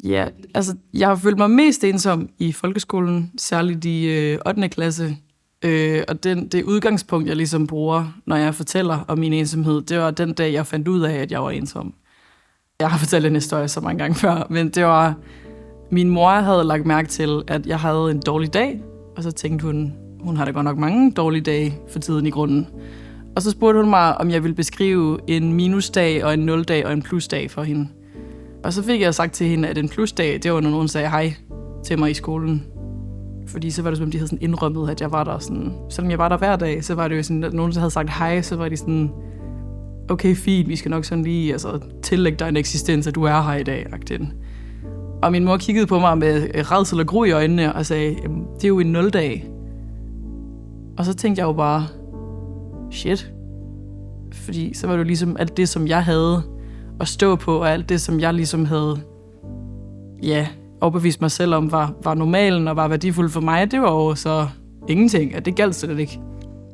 Ja, altså, jeg har følt mig mest ensom i folkeskolen, særligt i 8. klasse. Og det udgangspunkt, jeg ligesom bruger, når jeg fortæller om min ensomhed, det var den dag, jeg fandt ud af, at jeg var ensom. Jeg har fortalt en historie så mange gange før, men det var... Min mor havde lagt mærke til, at jeg havde en dårlig dag, og så tænkte hun har da godt nok mange dårlige dage for tiden i grunden. Og så spurgte hun mig, om jeg ville beskrive en minusdag og en nuldag og en plusdag for hende. Og så fik jeg sagt til hende, at en plusdag, det var, når nogen sagde hej til mig i skolen. Fordi så var det som om, de havde sådan indrømmet, at jeg var der sådan... Selvom jeg var der hver dag, så var det jo sådan, at nogen, der havde sagt hej, så var de sådan... Okay, fint, vi skal nok sådan lige tillægge dig en eksistens, at du er her i dag, agtigt. Og min mor kiggede på mig med rædsel og gru i øjnene og sagde, det er jo en nuldag. Og så tænkte jeg jo bare, shit. Fordi så var det jo ligesom alt det, som jeg havde at stå på, og alt det, som jeg ligesom havde, overbevist mig selv om, var normalen og var værdifuldt for mig, det var jo så ingenting, at det galt slet ikke.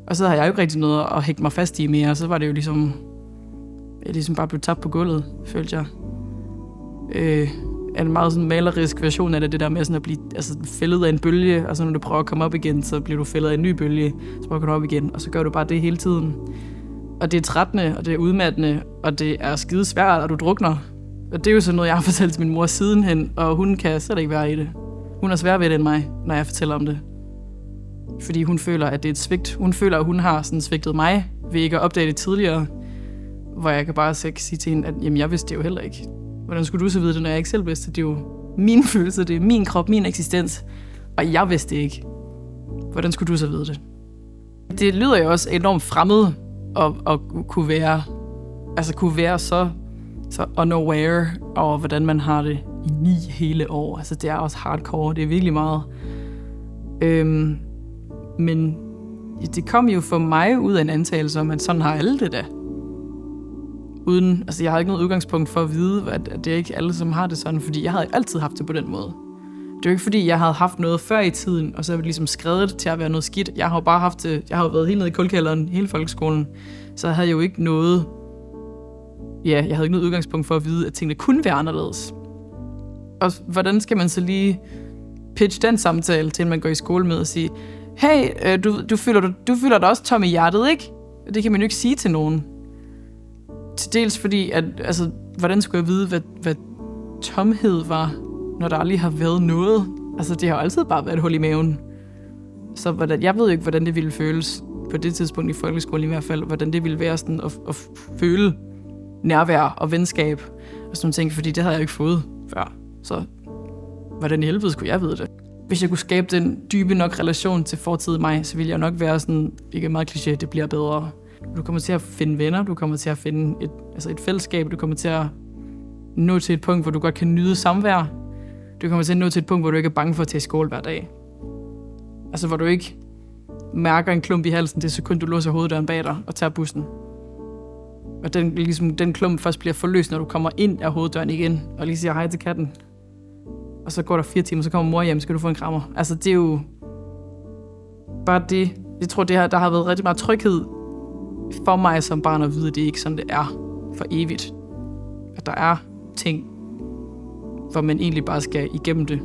Og så har jeg jo ikke rigtig noget at hægte mig fast i mere, og så var det jo ligesom, jeg ligesom bare blev tabt på gulvet, følte jeg. En meget sådan malerisk version af det der med sådan at blive fældet af en bølge, og så når du prøver at komme op igen, så bliver du fældet af en ny bølge, så prøver du op igen, og så gør du bare det hele tiden. Og det er trættende, og det er udmattende, og det er skide svært, og du drukner. Og det er jo sådan noget, jeg har fortalt til min mor sidenhen, og hun kan slet ikke være i det. Hun er sværere ved det end mig, når jeg fortæller om det. Fordi hun føler, at det er et svigt. Hun føler, at hun har sådan svigtet mig, ved ikke at opdage det tidligere, hvor jeg kan bare sige til hende, at jamen, jeg vidste det jo heller ikke. Hvordan skulle du så vide det, når jeg ikke selv vidste det? Det er jo min følelse, det er min krop, min eksistens, og jeg vidste det ikke. Hvordan skulle du så vide det? Det lyder jo også enormt fremmed at kunne være så unaware over, hvordan man har det i 9 hele år. Altså, det er også hardcore, det er virkelig meget. Men det kom jo for mig ud af en antagelse om, at sådan har alle det da. Jeg har ikke noget udgangspunkt for at vide, at det er ikke alle, som har det sådan, fordi jeg havde altid haft det på den måde. Det er jo ikke, fordi jeg havde haft noget før i tiden, og så har vi ligesom skrevet det til at være noget skidt. Jeg har jo bare haft det, jeg har jo været helt nede i kulkælderen, hele folkeskolen, så jeg havde jo ikke noget, jeg havde ikke noget udgangspunkt for at vide, at tingene kunne være anderledes. Og hvordan skal man så lige pitche den samtale, til man går i skole med og sige, hey, du føler dig også tom i hjertet, ikke? Det kan man jo ikke sige til nogen. Til dels fordi, at, hvordan skulle jeg vide, hvad tomhed var, når der aldrig har været noget? Altså, det har jo altid bare været et hul i maven. Så jeg ved jo ikke, hvordan det ville føles på det tidspunkt i folkeskolen i hvert fald, hvordan det ville være sådan at føle nærvær og venskab og sådan nogle ting, fordi det havde jeg jo ikke fået før. Så hvordan i helvede skulle jeg vide det? Hvis jeg kunne skabe den dybe nok relation til fortiden mig, så ville jeg nok være sådan, ikke meget kliché, det bliver bedre. Du kommer til at finde venner, du kommer til at finde et fællesskab, du kommer til at nå til et punkt, hvor du godt kan nyde samvær. Du kommer til at nå til et punkt, hvor du ikke er bange for at tage i skole hver dag. Altså, hvor du ikke mærker en klump i halsen det sekund, du låser hoveddøren bag dig og tager bussen. Og den klump først bliver forløst, når du kommer ind af hoveddøren igen, og lige siger hej til katten. Og så går der 4 timer, så kommer mor hjem, så skal du få en krammer. Altså, det er jo bare det. Jeg tror, der har været rigtig meget tryghed for mig som barn at vide, at det ikke sådan, det er for evigt. At der er ting, hvor man egentlig bare skal igennem det